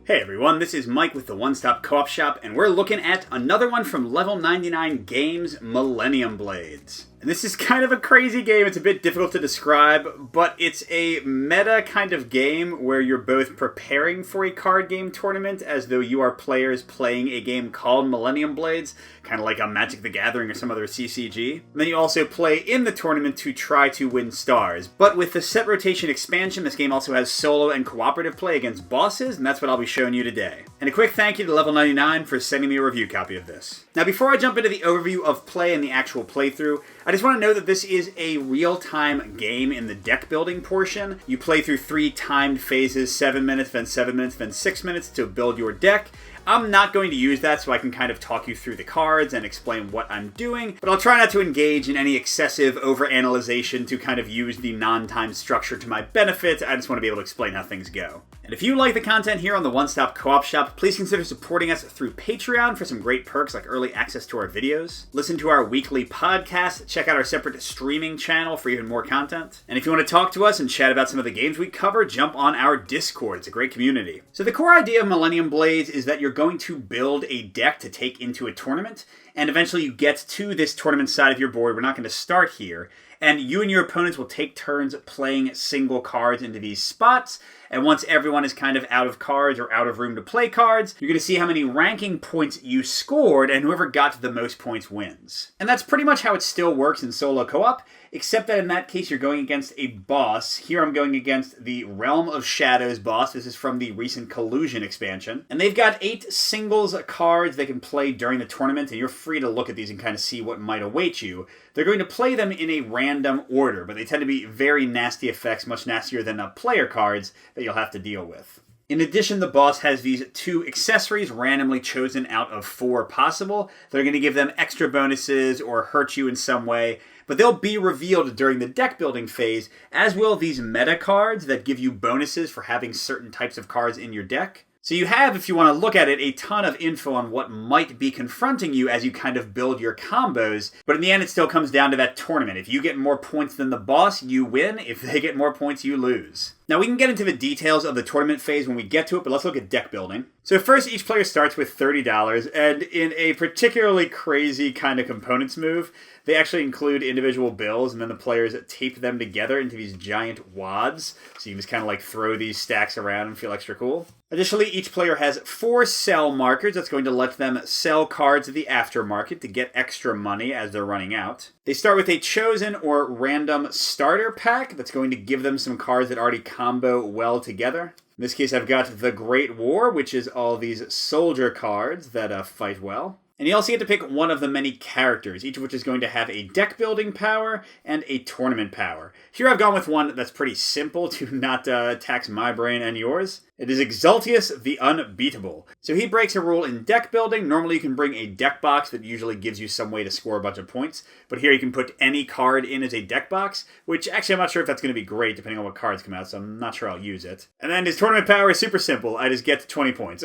Hey everyone, this is Mike with the One Stop Co-op Shop, and we're looking at another one from Level 99 Games, Millennium Blades. And this is kind of a crazy game. It's a bit difficult to describe, but it's a meta kind of game where you're both preparing for a card game tournament as though you are players playing a game called Millennium Blades, kind of like a Magic the Gathering or some other CCG. And then you also play in the tournament to try to win stars. But with the set rotation expansion, this game also has solo and cooperative play against bosses, and that's what I'll be showing you today. And a quick thank you to Level 99 for sending me a review copy of this. Now before I jump into the overview of play and the actual playthrough, I just want to know that this is a real-time game in the deck building portion. You play through 3 timed phases, 7 minutes, then 7 minutes, then 6 minutes to build your deck. I'm not going to use that so I can kind of talk you through the cards and explain what I'm doing, but I'll try not to engage in any excessive overanalyzation to kind of use the non-time structure to my benefit. I just want to be able to explain how things go. And if you like the content here on the One Stop Co-op Shop, please consider supporting us through Patreon for some great perks like early access to our videos. Listen to our weekly podcast, check out our separate streaming channel for even more content. And if you want to talk to us and chat about some of the games we cover, jump on our Discord. It's a great community. So the core idea of Millennium Blades is that you're going to build a deck to take into a tournament, and eventually you get to this tournament side of your board. We're not going to start here. And you and your opponents will take turns playing single cards into these spots. And once everyone is kind of out of cards or out of room to play cards, you're going to see how many ranking points you scored, and whoever got the most points wins. And that's pretty much how it still works in solo co-op, except that in that case you're going against a boss. Here I'm going against the Realm of Shadows boss. This is from the recent Collusion expansion. And they've got 8 singles cards they can play during the tournament, and you're free to look at these and kind of see what might await you. They're going to play them in a random order, but they tend to be very nasty effects, much nastier than player cards that you'll have to deal with. In addition, the boss has these 2 accessories randomly chosen out of 4 possible. They're going to give them extra bonuses or hurt you in some way, but they'll be revealed during the deck building phase, as will these meta cards that give you bonuses for having certain types of cards in your deck. So you have, if you want to look at it, a ton of info on what might be confronting you as you kind of build your combos, but in the end it still comes down to that tournament. If you get more points than the boss, you win. If they get more points, you lose. Now we can get into the details of the tournament phase when we get to it, but let's look at deck building. So first, each player starts with $30, and in a particularly crazy kind of components move, they actually include individual bills, and then the players tape them together into these giant wads, so you can just kind of like throw these stacks around and feel extra cool. Additionally, each player has 4 sell markers. That's going to let them sell cards at the aftermarket to get extra money as they're running out. They start with a chosen or random starter pack that's going to give them some cards that already combo well together. In this case, I've got the Great War, which is all these soldier cards that fight well. And you also get to pick one of the many characters, each of which is going to have a deck building power and a tournament power. Here I've gone with one that's pretty simple to not tax my brain and yours. It is Exaltius the Unbeatable. So he breaks a rule in deck building. Normally you can bring a deck box that usually gives you some way to score a bunch of points. But here you can put any card in as a deck box, which actually I'm not sure if that's going to be great depending on what cards come out, so I'm not sure I'll use it. And then his tournament power is super simple. I just get 20 points.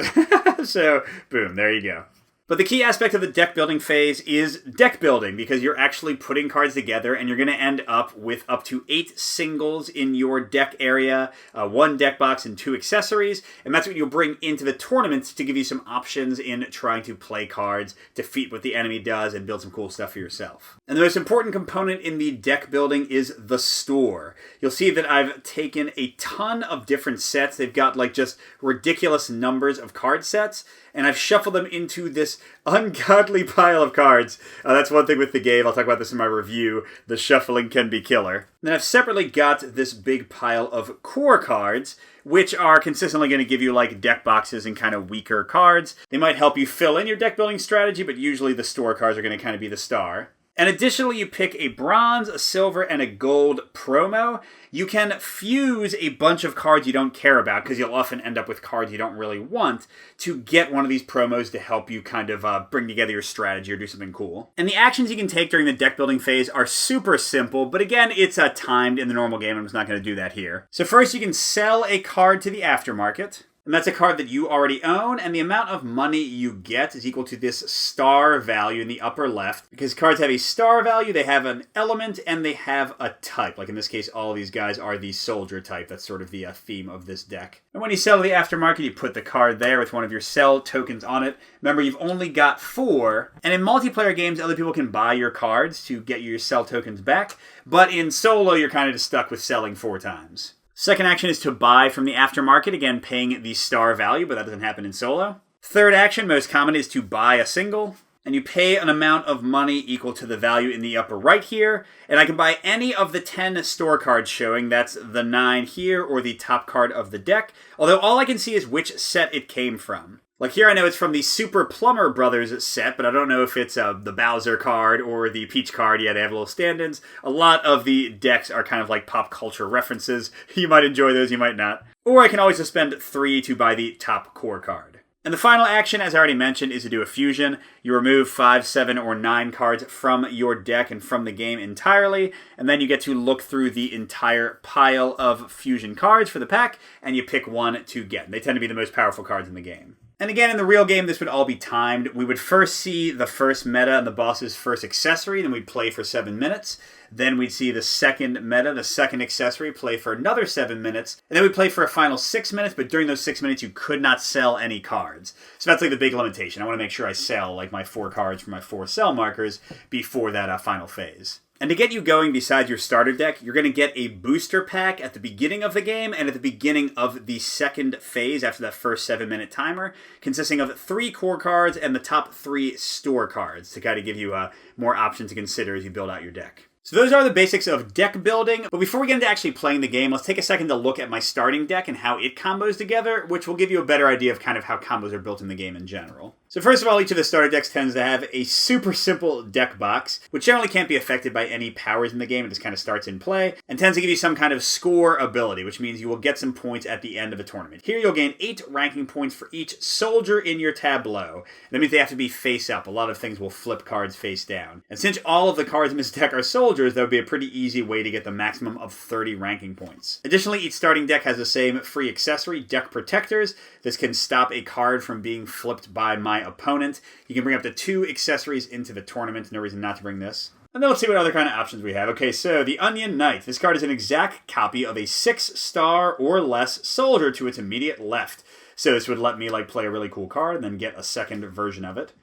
So, boom, there you go. But the key aspect of the deck building phase is deck building, because you're actually putting cards together and you're going to end up with up to 8 singles in your deck area, 1 deck box and 2 accessories, and that's what you'll bring into the tournament to give you some options in trying to play cards, defeat what the enemy does, and build some cool stuff for yourself. And the most important component in the deck building is the store. You'll see that I've taken a ton of different sets. They've got like just ridiculous numbers of card sets, and I've shuffled them into this ungodly pile of cards. That's one thing with the game. I'll talk about this in my review. The shuffling can be killer. Then I've separately got this big pile of core cards, which are consistently going to give you like deck boxes and kind of weaker cards. They might help you fill in your deck building strategy, but usually the store cards are going to kind of be the star. And additionally, you pick a bronze, a silver, and a gold promo. You can fuse a bunch of cards you don't care about, because you'll often end up with cards you don't really want, to get one of these promos to help you kind of bring together your strategy or do something cool. And the actions you can take during the deck building phase are super simple, but again, it's timed in the normal game. I'm just not going to do that here. So first, you can sell a card to the aftermarket. And that's a card that you already own, and the amount of money you get is equal to this star value in the upper left. Because cards have a star value, they have an element, and they have a type. Like in this case, all of these guys are the soldier type. That's sort of the theme of this deck. And when you sell to the aftermarket, you put the card there with one of your sell tokens on it. Remember, you've only got 4, and in multiplayer games, other people can buy your cards to get your sell tokens back, but in solo, you're kind of just stuck with selling 4 times. Second action is to buy from the aftermarket, again paying the star value, but that doesn't happen in solo. Third action, most common, is to buy a single, and you pay an amount of money equal to the value in the upper right here, and I can buy any of the 10 store cards showing. That's the 9 here, or the top card of the deck, although all I can see is which set it came from. Like here I know it's from the Super Plumber Brothers set, but I don't know if it's the Bowser card or the Peach card. Yeah, they have little stand-ins. A lot of the decks are kind of like pop culture references. You might enjoy those, you might not. Or I can always just spend 3 to buy the top core card. And the final action, as I already mentioned, is to do a fusion. You remove 5, 7, or 9 cards from your deck and from the game entirely, and then you get to look through the entire pile of fusion cards for the pack, and you pick one to get. They tend to be the most powerful cards in the game. And again, in the real game, this would all be timed. We would first see the first meta and the boss's first accessory, then we'd play for 7 minutes. Then we'd see the second meta, the second accessory, play for another 7 minutes. And then we'd play for a final 6 minutes, but during those 6 minutes, you could not sell any cards. So that's like the big limitation. I want to make sure I sell like my 4 cards for my 4 sell markers before that final phase. And to get you going besides your starter deck, you're going to get a booster pack at the beginning of the game and at the beginning of the second phase after that first 7-minute timer, consisting of 3 core cards and the top 3 store cards to kind of give you more options to consider as you build out your deck. So those are the basics of deck building, but before we get into actually playing the game, let's take a second to look at my starting deck and how it combos together, which will give you a better idea of kind of how combos are built in the game in general. So first of all, each of the starter decks tends to have a super simple deck box, which generally can't be affected by any powers in the game. It just kind of starts in play, and tends to give you some kind of score ability, which means you will get some points at the end of a tournament. Here you'll gain 8 ranking points for each soldier in your tableau. That means they have to be face up. A lot of things will flip cards face down. And since all of the cards in this deck are soldiers, that would be a pretty easy way to get the maximum of 30 ranking points. Additionally, each starting deck has the same free accessory, Deck Protectors. This can stop a card from being flipped by my opponent. You can bring up to 2 accessories into the tournament. No reason not to bring this. And then let's see what other kind of options we have. Okay, so the Onion Knight. This card is an exact copy of a 6-star or less soldier to its immediate left. So this would let me play a really cool card and then get a second version of it.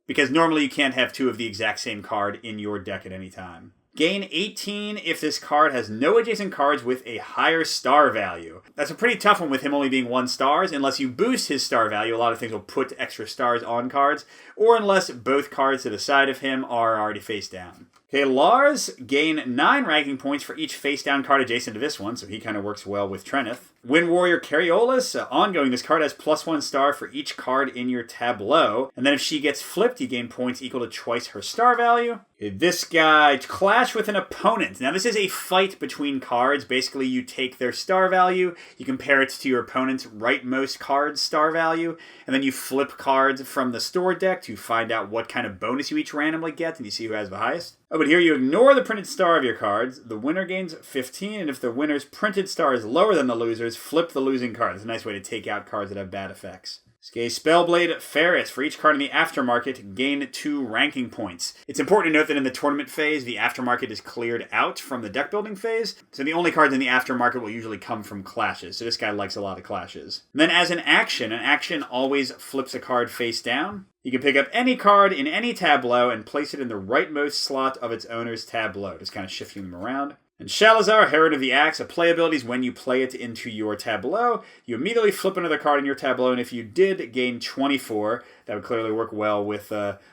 Because normally you can't have 2 of the exact same card in your deck at any time. Gain 18 if this card has no adjacent cards with a higher star value. That's a pretty tough one with him only being 1 star, unless you boost his star value. A lot of things will put extra stars on cards, or unless both cards to the side of him are already face down. Okay, Lars, gain 9 ranking points for each face-down card adjacent to this one, so he kind of works well with Treneth. Wind Warrior Cariolis, ongoing. This card has +1 star for each card in your tableau, and then if she gets flipped, you gain points equal to twice her star value. Okay, this guy, Clash with an Opponent. Now, this is a fight between cards. Basically, you take their star value, you compare it to your opponent's rightmost card's star value, and then you flip cards from the store deck to find out what kind of bonus you each randomly get, and you see who has the highest. Oh, but here you ignore the printed star of your cards. The winner gains 15, and if the winner's printed star is lower than the loser's, flip the losing card. It's a nice way to take out cards that have bad effects. Okay, Spellblade Ferris. For each card in the aftermarket, gain 2 ranking points. It's important to note that in the tournament phase, the aftermarket is cleared out from the deck building phase, so the only cards in the aftermarket will usually come from clashes, so this guy likes a lot of clashes. And then as an action always flips a card face down. You can pick up any card in any tableau and place it in the rightmost slot of its owner's tableau, just kind of shifting them around. And Shalazar, Herald of the Axe, a play ability is when you play it into your tableau, you immediately flip another card in your tableau, and if you did gain 24, that would clearly work well with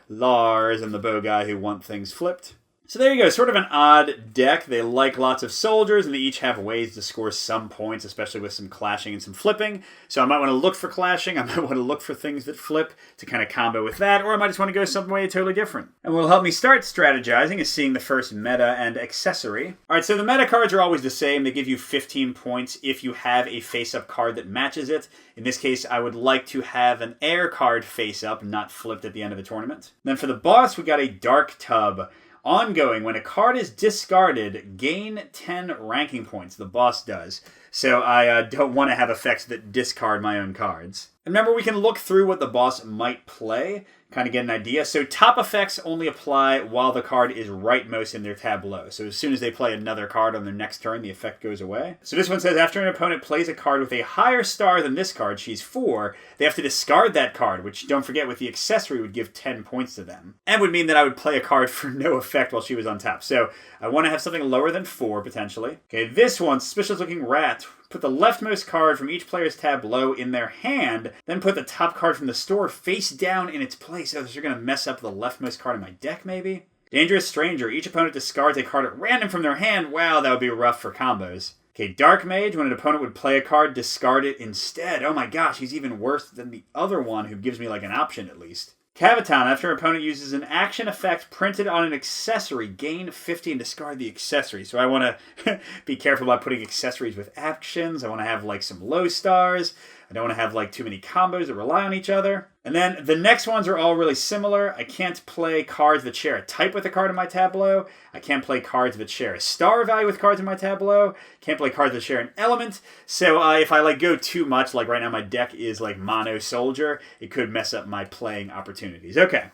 Lars and the bow guy who want things flipped. So there you go, sort of an odd deck. They like lots of soldiers, and they each have ways to score some points, especially with some clashing and some flipping. So I might want to look for clashing, I might want to look for things that flip to kind of combo with that, or I might just want to go some way totally different. And what will help me start strategizing is seeing the first meta and accessory. Alright, so the meta cards are always the same. They give you 15 points if you have a face-up card that matches it. In this case, I would like to have an air card face-up, not flipped at the end of the tournament. Then for the boss, we got a Dark Tub. Ongoing, when a card is discarded, gain 10 ranking points. The boss does. so I don't want to have effects that discard my own cards. And remember, we can look through what the boss might play, kind of get an idea. So top effects only apply while the card is rightmost in their tableau. So as soon as they play another card on their next turn, the effect goes away. So this one says, after an opponent plays a card with a higher star than this card, she's 4, they have to discard that card, which, don't forget, with the accessory would give 10 points to them. And would mean that I would play a card for no effect while she was on top. So I want to have something lower than 4, potentially. Okay, this one, Suspicious Looking Rat. Put the leftmost card from each player's tableau in their hand, then put the top card from the store face down in its place. Oh, so you're going to mess up the leftmost card in my deck, maybe? Dangerous Stranger. Each opponent discards a card at random from their hand. Wow, that would be rough for combos. Okay, Dark Mage. When an opponent would play a card, discard it instead. Oh my gosh, he's even worse than the other one who gives me like an option at least. Cavaton. After an opponent uses an action effect printed on an accessory, gain 50 and discard the accessory. So I want to be careful about putting accessories with actions. I want to have like some low stars. I don't want to have like too many combos that rely on each other. And then the next ones are all really similar. I can't play cards that share a type with a card in my tableau. I can't play cards that share a star value with cards in my tableau. Can't play cards that share an element. So if I like go too much, like right now my deck is like mono soldier, it could mess up my playing opportunities. Okay,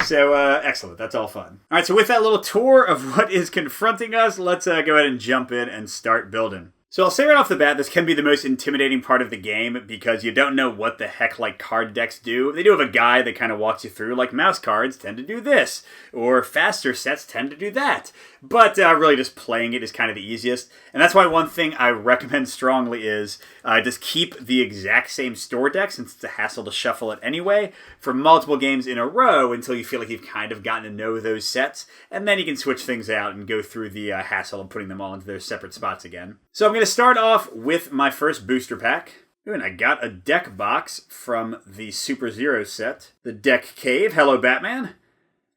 so excellent. That's all fun. All right, so with that little tour of what is confronting us, let's go ahead and jump in and start building. So I'll say right off the bat, this can be the most intimidating part of the game because you don't know what the heck like card decks do. They do have a guide that kind of walks you through, like mouse cards tend to do this, or faster sets tend to do that. But really just playing it is kind of the easiest. And that's why one thing I recommend strongly is just keep the exact same store deck, since it's a hassle to shuffle it anyway, for multiple games in a row until you feel like you've kind of gotten to know those sets. And then you can switch things out and go through the hassle of putting them all into their separate spots again. So I'm going to start off with my first booster pack. Ooh, and I got a deck box from the Super Zero set. The Deck Cave. Hello, Batman.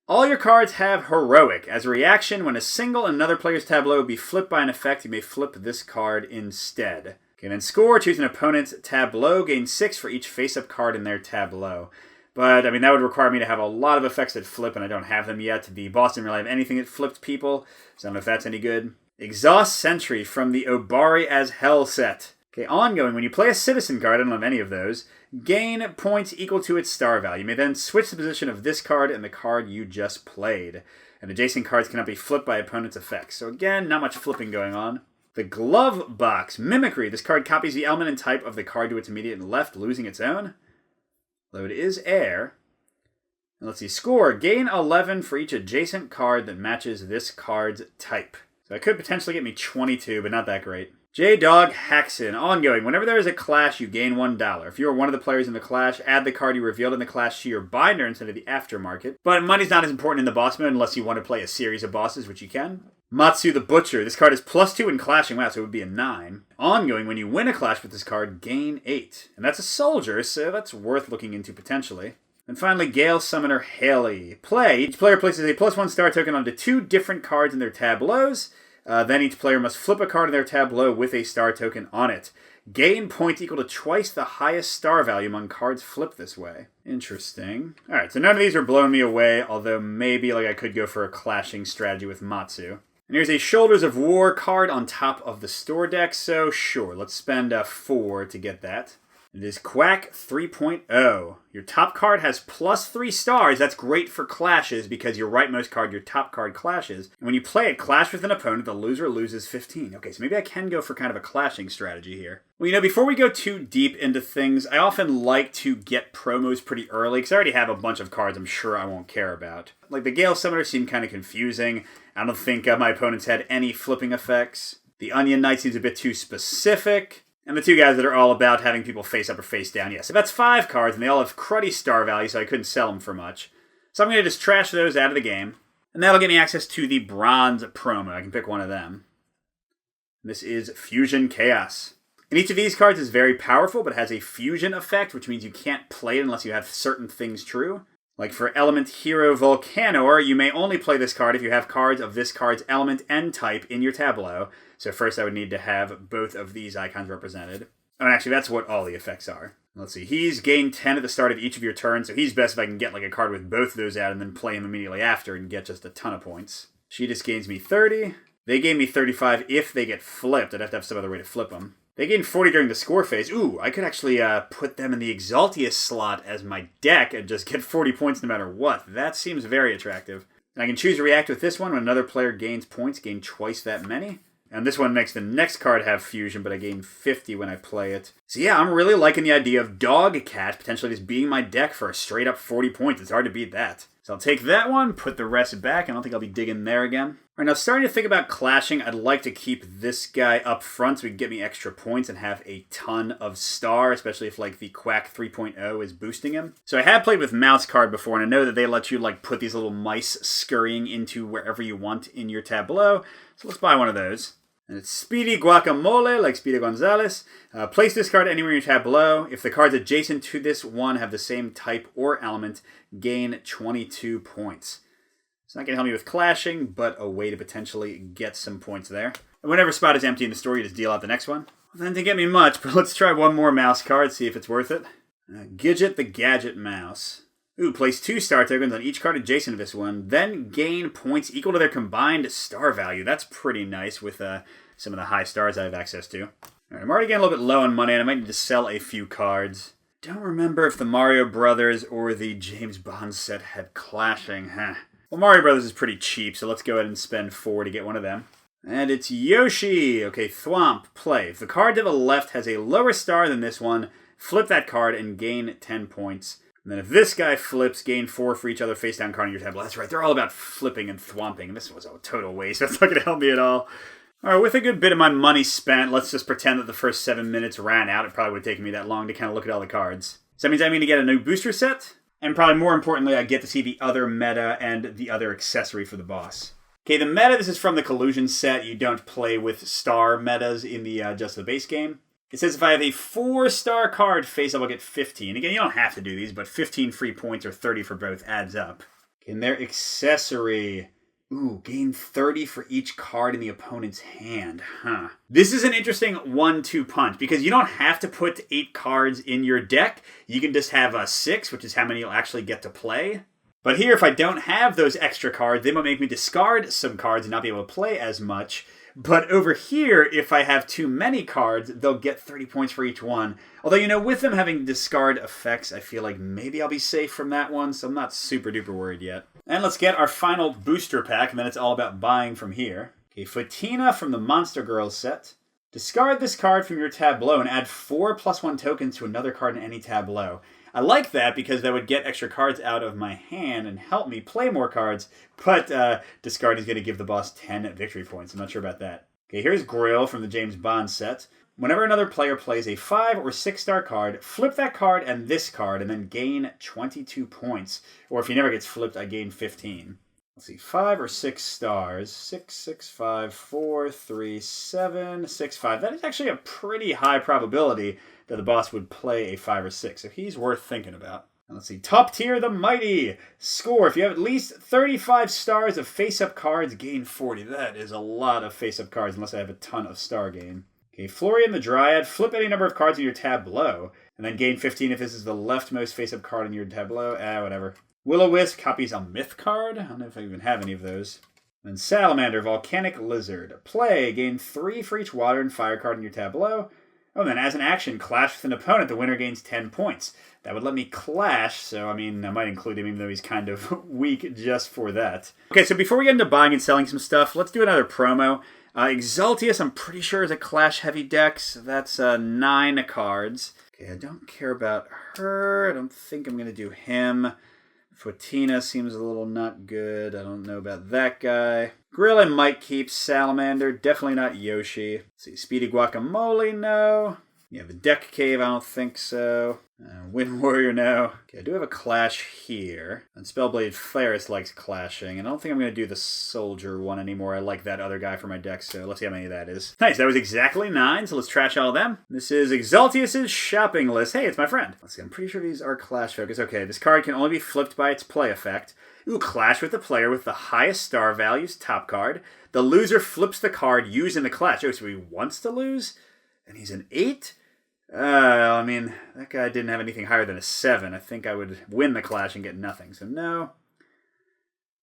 All your cards have Heroic. As a reaction, when a single in another player's tableau be flipped by an effect, you may flip this card instead. Okay, then score. Choose an opponent's tableau. Gain 6 for each face-up card in their tableau. But, I mean, that would require me to have a lot of effects that flip, and I don't have them yet. The boss didn't really have anything that flipped people, so I don't know if that's any good. Exhaust Sentry from the Obari as Hell set. Okay, ongoing. When you play a citizen card, I don't have any of those, gain points equal to its star value. You may then switch the position of this card and the card you just played. And adjacent cards cannot be flipped by opponent's effects. So again, not much flipping going on. The Glove Box. Mimicry. This card copies the element and type of the card to its immediate left, losing its own. Though it is air. And let's see. Score. Gain 11 for each adjacent card that matches this card's type. So it could potentially get me 22, but not that great. J-Dog Haxon. Ongoing. Whenever there is a clash, you gain $1. If you are one of the players in the clash, add the card you revealed in the clash to your binder instead of the aftermarket. But money's not as important in the boss mode unless you want to play a series of bosses, which you can. Matsu the Butcher. This card is +2 in clashing. Wow, so it would be a 9. Ongoing. When you win a clash with this card, gain 8. And that's a soldier, so that's worth looking into potentially. And finally, Gale Summoner Haley. Play. Each player places a +1 star token onto 2 different cards in their tableaus. Then each player must flip a card in their tableau with a star token on it. Gain points equal to twice the highest star value among cards flipped this way. Interesting. Alright, so none of these are blowing me away, although maybe like I could go for a clashing strategy with Matsu. And here's a Shoulders of War card on top of the store deck, so sure, let's spend 4 to get that. It is Quack 3.0. Your top card has +3 stars. That's great for clashes because your rightmost card, your top card, clashes. And when you play it, clash with an opponent, the loser loses 15. Okay, so maybe I can go for kind of a clashing strategy here. Well, you know, before we go too deep into things, I often like to get promos pretty early because I already have a bunch of cards I'm sure I won't care about. Like the Gale Summoner seemed kind of confusing. I don't think my opponents had any flipping effects. The Onion Knight seems a bit too specific. And the 2 guys that are all about having people face up or face down. Yeah, so that's 5 cards, and they all have cruddy star value, so I couldn't sell them for much. So I'm going to just trash those out of the game. And that'll get me access to the Bronze promo. I can pick one of them. This is Fusion Chaos. And each of these cards is very powerful, but has a fusion effect, which means you can't play it unless you have certain things true. Like for Element Hero Volcanor, you may only play this card if you have cards of this card's element and type in your tableau. So first I would need to have both of these icons represented. Oh, and actually that's what all the effects are. Let's see, he's gained 10 at the start of each of your turns, so he's best if I can get like a card with both of those out and then play him immediately after and get just a ton of points. She just gains me 30. They gave me 35 if they get flipped. I'd have to have some other way to flip them. They gain 40 during the score phase. Ooh, I could actually put them in the Exaltius slot as my deck and just get 40 points no matter what. That seems very attractive. And I can choose to react with this one when another player gains points, gain twice that many. And this one makes the next card have fusion, but I gain 50 when I play it. So yeah, I'm really liking the idea of Dog Cat potentially just being my deck for a straight up 40 points. It's hard to beat that. So I'll take that one, put the rest back. I don't think I'll be digging there again. All right, now starting to think about clashing, I'd like to keep this guy up front so we can get me extra points and have a ton of star, especially if like the Quack 3.0 is boosting him. So I have played with Mouse card before, and I know that they let you like put these little mice scurrying into wherever you want in your tableau. So let's buy one of those. And it's Speedy Guacamole, like Speedy Gonzalez. Place this card anywhere in your tableau. If the cards adjacent to this one have the same type or element, gain 22 points. It's not going to help me with clashing, but a way to potentially get some points there. And whenever a spot is empty in the store, you just deal out the next one. Well, that didn't get me much, but let's try one more mouse card, see if it's worth it. Gidget the Gadget Mouse. Ooh, place 2 star tokens on each card adjacent to this one, then gain points equal to their combined star value. That's pretty nice with some of the high stars I have access to. All right, I'm already getting a little bit low on money, and I might need to sell a few cards. Don't remember if the Mario Brothers or the James Bond set had clashing. Well, Mario Brothers is pretty cheap, so let's go ahead and spend 4 to get one of them. And it's Yoshi! Okay, Thwomp, play. If the card to the left has a lower star than this one, flip that card and gain 10 points. And then if this guy flips, gain 4 for each other face-down card on your tableau. That's right, they're all about flipping and thwomping, and this was a total waste. That's not going to help me at all. All right, with a good bit of my money spent, let's just pretend that the first 7 minutes ran out. It probably would have taken me that long to kind of look at all the cards. So that means I'm going to get a new booster set, and probably more importantly, I get to see the other meta and the other accessory for the boss. Okay, the meta, this is from the Collusion set. You don't play with star metas in the just the base game. It says if I have a 4-star card face up, I'll get 15. Again, you don't have to do these, but 15 free points or 30 for both adds up. Okay, and their accessory. Ooh, gain 30 for each card in the opponent's hand. This is an interesting 1-2 punch, because you don't have to put 8 cards in your deck. You can just have 6, which is how many you'll actually get to play. But here, if I don't have those extra cards, they might make me discard some cards and not be able to play as much. But over here, if I have too many cards, they'll get 30 points for each one. Although, you know, with them having discard effects, I feel like maybe I'll be safe from that one, so I'm not super duper worried yet. And let's get our final booster pack, and then it's all about buying from here. Okay, Fatina from the Monster Girls set. Discard this card from your tableau and add 4+1 tokens to another card in any tableau. I like that because that would get extra cards out of my hand and help me play more cards, but discard is going to give the boss 10 victory points. I'm not sure about that. Okay, here's Grill from the James Bond set. Whenever another player plays a 5 or 6-star card, flip that card and this card and then gain 22 points. Or if he never gets flipped, I gain 15. Let's see, 5 or 6 stars. 6, 6, 5, 4, 3, 7, 6, 5. That is actually a pretty high probability that the boss would play a 5 or 6. So he's worth thinking about. And let's see, Top Tier the Mighty. Score, if you have at least 35 stars of face-up cards, gain 40. That is a lot of face-up cards unless I have a ton of star gain. Okay, Florian the Dryad. Flip any number of cards in your tableau. And then gain 15 if this is the leftmost face-up card in your tableau. Whatever. Will-O-Wisp copies a myth card. I don't know if I even have any of those. Then Salamander, Volcanic Lizard. Play, gain 3 for each water and fire card in your tableau. Oh, and then as an action, clash with an opponent. The winner gains 10 points. That would let me clash, so I mean, I might include him even though he's kind of weak just for that. Okay, so before we get into buying and selling some stuff, let's do another promo. Exaltius, I'm pretty sure, is a clash-heavy deck, so that's 9 cards. Okay, I don't care about her. I don't think I'm going to do him. Fatina seems a little not good. I don't know about that guy. Grill I might keep. Salamander, definitely not Yoshi. Let's see, Speedy Guacamole, no. Yeah, the Deck Cave, I don't think so. Wind Warrior, no. Okay, I do have a clash here. And Spellblade Ferris likes clashing. And I don't think I'm going to do the Soldier one anymore. I like that other guy for my deck, so let's see how many that is. Nice, that was exactly 9, so let's trash all of them. This is Exaltius' shopping list. Hey, it's my friend. Let's see, I'm pretty sure these are clash focus. Okay, this card can only be flipped by its play effect. Ooh, clash with the player with the highest star values, top card. The loser flips the card used in the clash. Oh, so he wants to lose? And he's an 8? I mean, that guy didn't have anything higher than a 7. I think I would win the clash and get nothing, so no.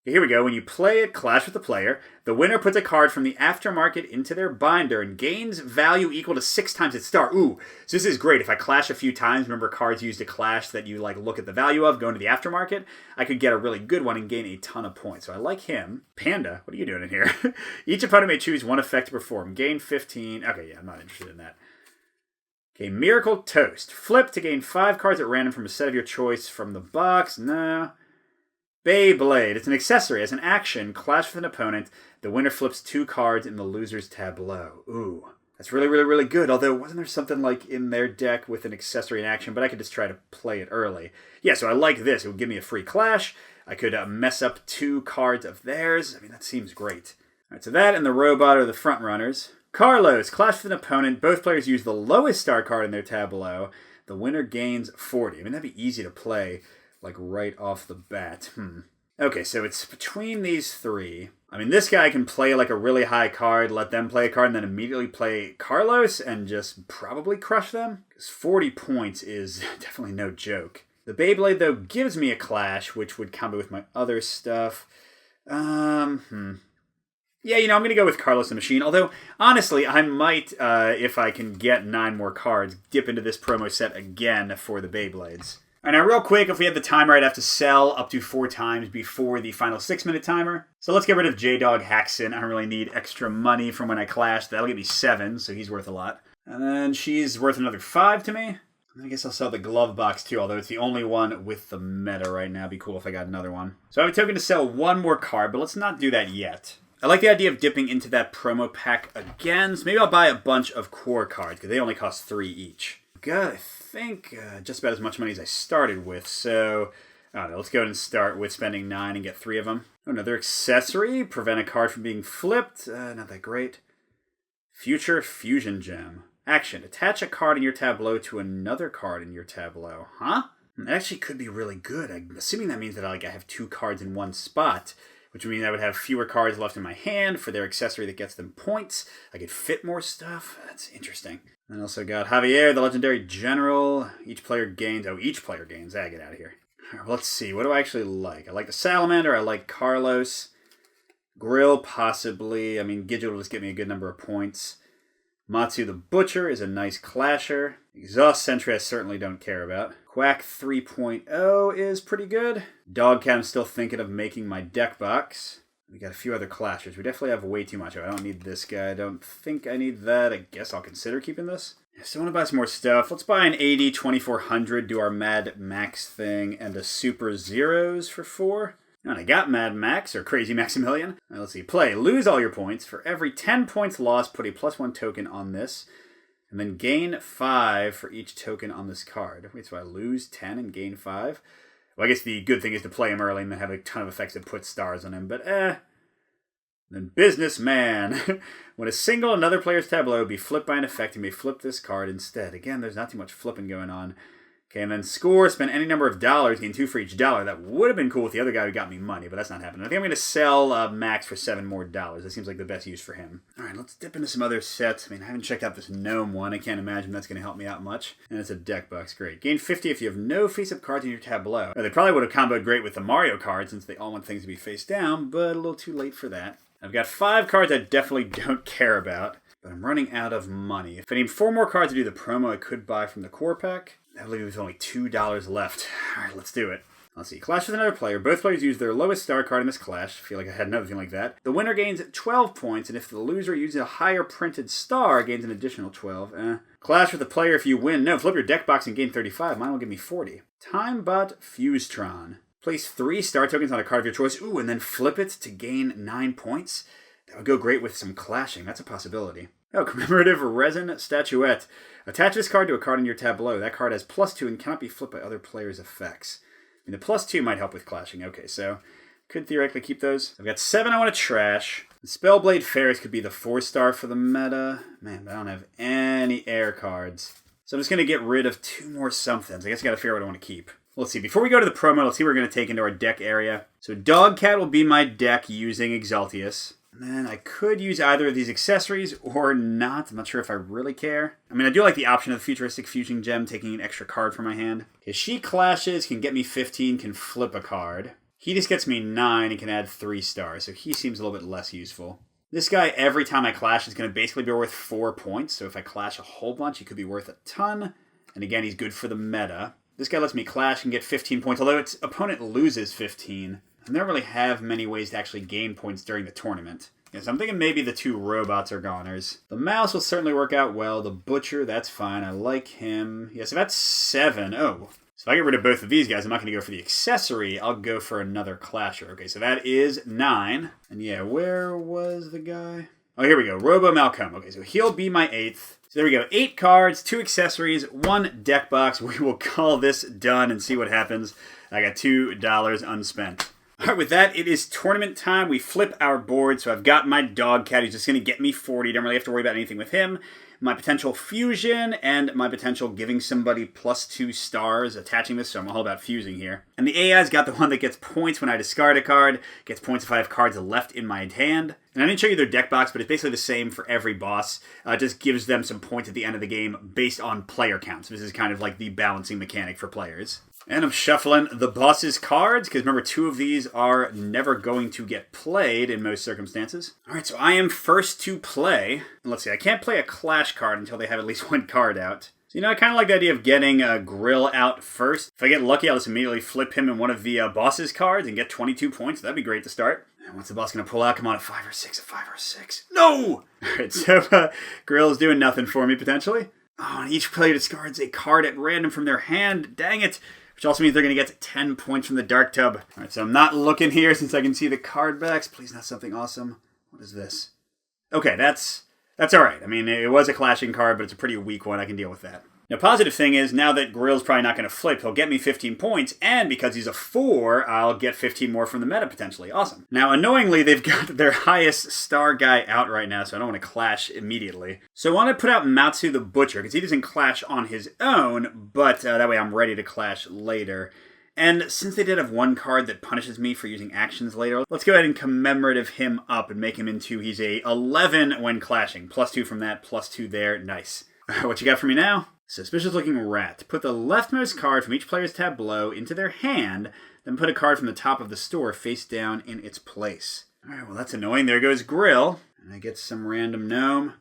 Here we go. When you play a Clash with the player, the winner puts a card from the aftermarket into their binder and gains value equal to 6 times its star. Ooh, so this is great. If I clash a few times, remember cards used to clash that you look at the value of, go into the aftermarket, I could get a really good one and gain a ton of points. So I like him. Panda, what are you doing in here? Each opponent may choose one effect to perform. Gain 15. Okay, yeah, I'm not interested in that. Okay, Miracle Toast. Flip to gain 5 cards at random from a set of your choice from the box. No. Beyblade. It's an accessory. As an action, clash with an opponent. The winner flips 2 cards in the loser's tableau. Ooh, that's really, really, really good. Although, wasn't there something in their deck with an accessory in action? But I could just try to play it early. Yeah, so I like this. It would give me a free clash. I could mess up 2 cards of theirs. I mean, that seems great. All right, so that and the robot are the front runners. Carlos. Clash with an opponent. Both players use the lowest star card in their tableau. The winner gains 40. I mean, that'd be easy to play. Right off the bat. Okay, so it's between these 3. I mean, this guy can play a really high card, let them play a card, and then immediately play Carlos and just probably crush them. Because 40 points is definitely no joke. The Beyblade, though, gives me a clash, which would combo with my other stuff. Yeah, I'm going to go with Carlos the Machine. Although, honestly, I might, if I can get 9 more cards, dip into this promo set again for the Beyblades. All right, now real quick, if we have the timer, I'd have to sell up to 4 times before the final 6-minute timer. So let's get rid of J-Dog Haxon. I don't really need extra money from when I clashed. That'll get me 7, so he's worth a lot. And then she's worth another 5 to me. I guess I'll sell the glove box too, although it's the only one with the meta right now. It'd be cool if I got another one. So I have a token to sell 1 more card, but let's not do that yet. I like the idea of dipping into that promo pack again, so maybe I'll buy a bunch of core cards, because they only cost 3 each. God, I think just about as much money as I started with, so I don't know, let's go ahead and start with spending 9 and get 3 of them. Oh, another accessory, prevent a card from being flipped, not that great. Future Fusion Gem. Action, attach a card in your tableau to another card in your tableau. Huh? That actually could be really good. I'm assuming that means that I have 2 cards in one spot, which would mean I would have fewer cards left in my hand for their accessory that gets them points. I could fit more stuff. That's interesting. And I also got Javier, the legendary general. Each player gains. Oh, each player gains. Get out of here. Right, well, let's see. What do I actually like? I like the Salamander. I like Carlos. Grill, possibly. I mean, Gidget will just get me a good number of points. Matsu the Butcher is a nice clasher. Exhaust Sentry I certainly don't care about. Quack 3.0 is pretty good. Dogcat I'm still thinking of making my deck box. We got a few other clashers. We definitely have way too much. I don't need this guy. I don't think I need that. I guess I'll consider keeping this. I still want to buy some more stuff. Let's buy an 80 2400, do our Mad Max thing, and a Super Zeros for 4. And I got Mad Max, or Crazy Maximilian. Now, let's see. Play. Lose all your points. For every 10 points lost, put a +1 token on this. And then gain 5 for each token on this card. Wait, so I lose 10 and gain 5? Well, I guess the good thing is to play him early and then have a ton of effects that put stars on him, but Then Businessman. When a single another player's tableau be flipped by an effect, you may flip this card instead. Again, there's not too much flipping going on. Okay, and then Score, spend any number of dollars, gain 2 for each dollar. That would have been cool with the other guy who got me money, but that's not happening. I think I'm going to sell Max for $7 more. That seems like the best use for him. All right, let's dip into some other sets. I mean, I haven't checked out this Gnome one. I can't imagine that's going to help me out much. And it's a deck box. Great. Gain 50 if you have no face-up cards in your tableau. Now, they probably would have comboed great with the Mario cards since they all want things to be face down, but a little too late for that. I've got 5 cards I definitely don't care about, but I'm running out of money. If I need 4 more cards to do the promo I could buy from the core pack, that would leave me with only $2 left. Alright, let's do it. Let's see. Clash with another player. Both players use their lowest star card in this clash. I feel like I had another thing like that. The winner gains 12 points, and if the loser uses a higher printed star, gains an additional 12. Clash with a player if you win. No, flip your deck box and gain 35. Mine will give me 40. Timebot Fusetron. Place 3 star tokens on a card of your choice. Ooh, and then flip it to gain 9 points. That would go great with some clashing. That's a possibility. Oh, Commemorative Resin Statuette. Attach this card to a card in your tableau. That card has +2 and cannot be flipped by other players' effects. I mean, the +2 might help with clashing. Okay, so could theoretically keep those. I've got 7 I want to trash. Spellblade Ferris could be the 4-star for the meta. Man, but I don't have any air cards. So I'm just going to get rid of 2 more somethings. I guess I got to figure out what I want to keep. Let's see. Before we go to the promo, let's see what we're going to take into our deck area. So Dogcat will be my deck using Exaltius. And then I could use either of these accessories or not. I'm not sure if I really care. I mean, I do like the option of the Futuristic Fusion Gem, taking an extra card from my hand. Okay, she clashes, can get me 15, can flip a card. He just gets me 9 and can add 3 stars, so he seems a little bit less useful. This guy, every time I clash, is going to basically be worth 4 points, so if I clash a whole bunch, he could be worth a ton. And again, he's good for the meta. This guy lets me clash and get 15 points, although its opponent loses 15. I never really have many ways to actually gain points during the tournament. Yes, I'm thinking maybe the 2 robots are goners. The mouse will certainly work out well. The butcher, that's fine. I like him. Yeah, so that's 7. Oh, so if I get rid of both of these guys, I'm not going to go for the accessory. I'll go for another clasher. Okay, so that is 9. And yeah, where was the guy? Oh, here we go. Robo Malcolm. Okay, so he'll be my 8th. So there we go. 8 cards, 2 accessories, 1 deck box. We will call this done and see what happens. I got $2 unspent. All right, with that, it is tournament time. We flip our board, so I've got my dog cat who's just going to get me 40. Don't really have to worry about anything with him. My potential fusion and my potential giving somebody +2 stars attaching this, so I'm all about fusing here. And the AI's got the one that gets points when I discard a card, gets points if I have cards left in my hand. And I didn't show you their deck box, but it's basically the same for every boss. It just gives them some points at the end of the game based on player counts. This is kind of like the balancing mechanic for players. And I'm shuffling the boss's cards, because remember, 2 of these are never going to get played in most circumstances. All right, so I am first to play. Let's see, I can't play a clash card until they have at least 1 card out. So, I kind of like the idea of getting a Grill out first. If I get lucky, I'll just immediately flip him in one of the boss's cards and get 22 points. That'd be great to start. And what's the boss going to pull out? Come on, a 5 or 6, a 5 or 6. No! All right, so Grill is doing nothing for me, potentially. Oh, and each player discards a card at random from their hand. Dang it! Which also means they're going to get 10 points from the Dark Tub. All right, so I'm not looking here since I can see the card backs. Please not something awesome. What is this? Okay, that's all right. I mean, it was a clashing card, but it's a pretty weak one. I can deal with that. Now, positive thing is, now that Grill's probably not going to flip, he'll get me 15 points, and because he's a 4, I'll get 15 more from the meta, potentially. Awesome. Now, annoyingly, they've got their highest star guy out right now, so I don't want to clash immediately. So I want to put out Matsu the Butcher, because he doesn't clash on his own, but that way I'm ready to clash later. And since they did have 1 card that punishes me for using actions later, let's go ahead and commemorative him up and make him into, he's a 11 when clashing. +2 from that, +2 there. Nice. What you got for me now? Suspicious looking rat. Put the leftmost card from each player's tableau into their hand, then put a card from the top of the store face down in its place. Alright, well that's annoying. There goes Grill. And I get some random gnome.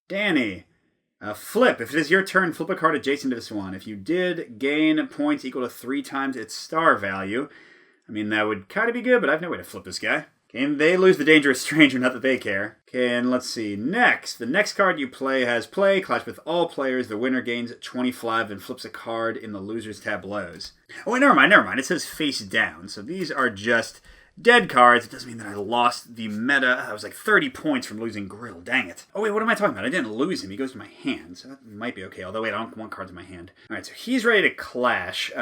Danny. Flip. If it is your turn, flip a card adjacent to this one. If you did, gain points equal to 3 times its star value. I mean, that would kind of be good, but I have no way to flip this guy. Okay, and they lose the Dangerous Stranger, not that they care. Okay, and let's see. Next, the next card you play has play. Clash with all players. The winner gains 25 and flips a card in the loser's tableaus. Oh, wait, never mind. It says face down. So these are just dead cards. It doesn't mean that I lost the meta. I was like 30 points from losing Grill. Dang it. Oh, wait, what am I talking about? I didn't lose him. He goes to my hand, so that might be okay. Although, wait, I don't want cards in my hand. All right, so he's ready to clash.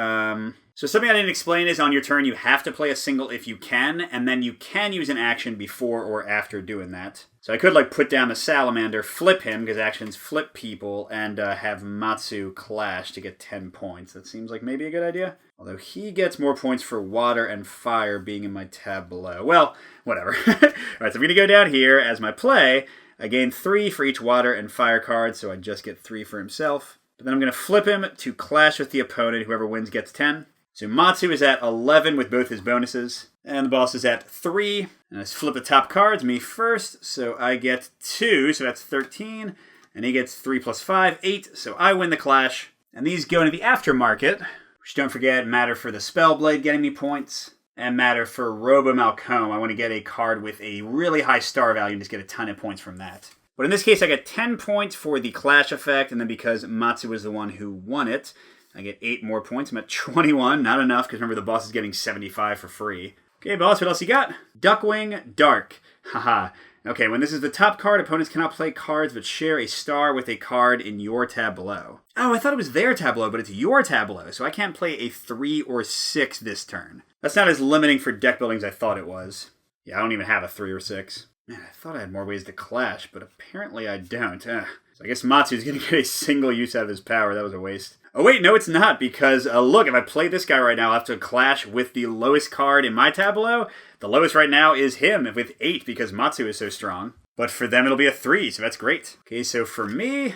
So something I didn't explain is on your turn, you have to play a single if you can, and then you can use an action before or after doing that. So I could, like, put down the Salamander, flip him, because actions flip people, and have Matsu clash to get 10 points. That seems like maybe a good idea. Although he gets more points for water and fire being in my tableau. Well, whatever. All right, so I'm going to go down here as my play. I gain 3 for each water and fire card, so I just get 3 for himself. But then I'm going to flip him to clash with the opponent. Whoever wins gets 10. So Matsu is at 11 with both his bonuses. And the boss is at 3. And I flip the top cards, me first. So I get 2, so that's 13. And he gets 3 plus 5, 8. So I win the clash. And these go into the aftermarket, which don't forget matter for the Spellblade getting me points. And matter for Robo Malcolm. I want to get a card with a really high star value and just get a ton of points from that. But in this case, I get 10 points for the clash effect. And then because Matsu was the one who won it, I get 8 more points. I'm at 21. Not enough, because remember the boss is getting 75 for free. Okay, boss, what else you got? Duckwing Dark. Haha. Okay, when this is the top card, opponents cannot play cards but share a star with a card in your tableau. Oh, I thought it was their tableau, but it's your tableau, so I can't play a 3 or 6 this turn. That's not as limiting for deck building as I thought it was. Yeah, I don't even have a 3 or 6. Man, I thought I had more ways to clash, but apparently I don't. So I guess Matsu's going to get a single use out of his power. That was a waste. Oh wait, no it's not, because look, if I play this guy right now, I'll have to clash with the lowest card in my tableau. The lowest right now is him, with 8, because Matsu is so strong. But for them, it'll be a 3, so that's great. Okay, so for me,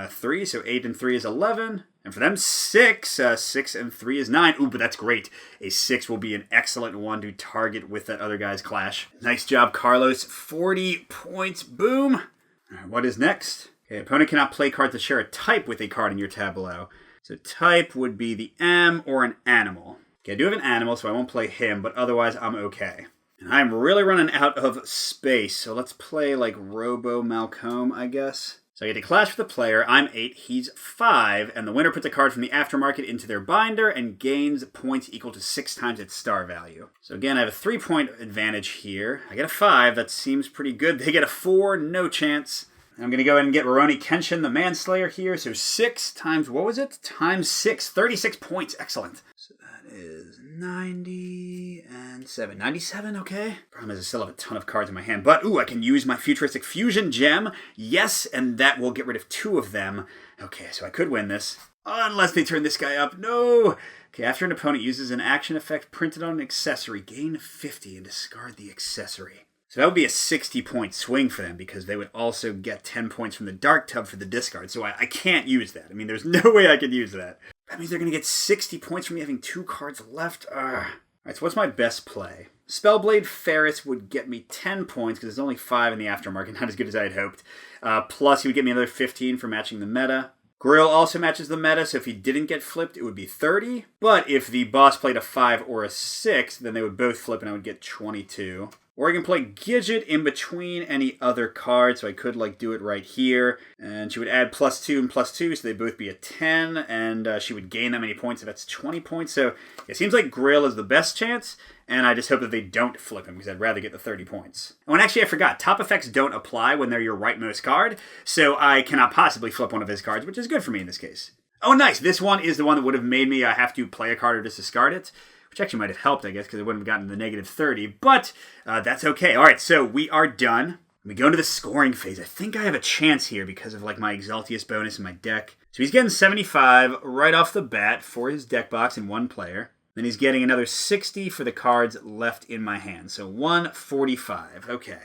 3, so 8 and 3 is 11. And for them, 6. 6 and 3 is 9. Ooh, but that's great. A 6 will be an excellent one to target with that other guy's clash. Nice job, Carlos. 40 points. Boom. All right, what is next? Okay, opponent cannot play cards that share a type with a card in your tableau. So type would be the M or an animal. Okay, I do have an animal, so I won't play him, but otherwise I'm okay. And I'm really running out of space, so let's play like Robo Malcolm, I guess. So I get to clash with the player. I'm 8, he's 5, and the winner puts a card from the aftermarket into their binder and gains points equal to 6 times its star value. So again, I have a 3-point advantage here. I get a 5, that seems pretty good. They get a 4, no chance. I'm going to go ahead and get Rurouni Kenshin, the Manslayer here. So 6 times, what was it? Times 6, 36 points. Excellent. So that is 90 and 7. 97, okay. Problem is I still have a ton of cards in my hand. But, ooh, I can use my Futuristic Fusion Gem. Yes, and that will get rid of 2 of them. Okay, so I could win this. Unless they turn this guy up. No! Okay, after an opponent uses an action effect printed on an accessory, gain 50 and discard the accessory. So that would be a 60-point swing for them because they would also get 10 points from the Dark Tub for the discard. So I can't use that. I mean, there's no way I could use that. That means they're going to get 60 points from me having 2 cards left. Alright, so what's my best play? Spellblade Ferris would get me 10 points because there's only 5 in the aftermarket. Not as good as I had hoped. Plus, he would get me another 15 for matching the meta. Grill also matches the meta, so if he didn't get flipped, it would be 30. But if the boss played a 5 or a 6, then they would both flip and I would get 22. Or I can play Gidget in between any other card, so I could like do it right here. And she would add +2 and +2, so they'd both be a 10, and she would gain that many points, so that's 20 points. So it seems like Grill is the best chance, and I just hope that they don't flip him, because I'd rather get the 30 points. Oh, and actually I forgot, top effects don't apply when they're your rightmost card, so I cannot possibly flip one of his cards, which is good for me in this case. Oh, nice! This one is the one that would have made me have to play a card or just discard it. Which actually might have helped, I guess, because I wouldn't have gotten the negative 30. But that's okay. All right, so we are done. We go into the scoring phase. I think I have a chance here because of like my Exaltius bonus in my deck. So he's getting 75 right off the bat for his deck box in one player. Then he's getting another 60 for the cards left in my hand. So 145. Okay.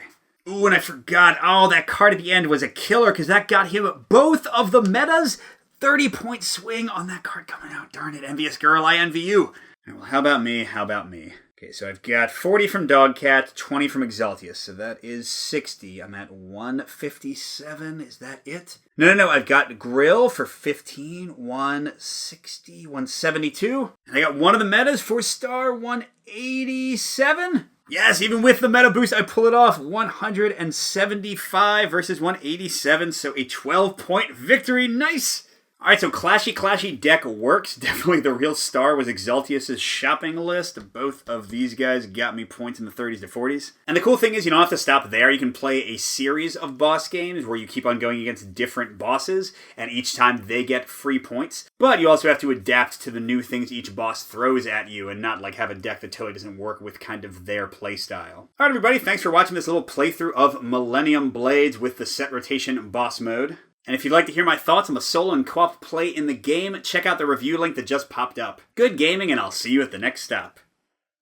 Ooh, and I forgot. Oh, that card at the end was a killer because that got him both of the metas. 30-point swing on that card coming out. Darn it, envious girl. I envy you. Right, well, how about me? How about me? Okay, so I've got 40 from Dogcat, 20 from Exaltius, so that is 60. I'm at 157. Is that it? No. I've got Grill for 15, 160, 172. And I got one of the metas for star 187. Yes, even with the meta boost, I pull it off. 175 versus 187, so a 12-point victory. Nice! Alright, so Clashy deck works. Definitely the real star was Exaltius' shopping list. Both of these guys got me points in the 30s to 40s. And the cool thing is you don't have to stop there. You can play a series of boss games where you keep on going against different bosses, and each time they get free points. But you also have to adapt to the new things each boss throws at you and not like have a deck that totally doesn't work with kind of their playstyle. Alright everybody, thanks for watching this little playthrough of Millennium Blades with the set rotation boss mode. And if you'd like to hear my thoughts on the solo and co-op play in the game, check out the review link that just popped up. Good gaming, and I'll see you at the next stop.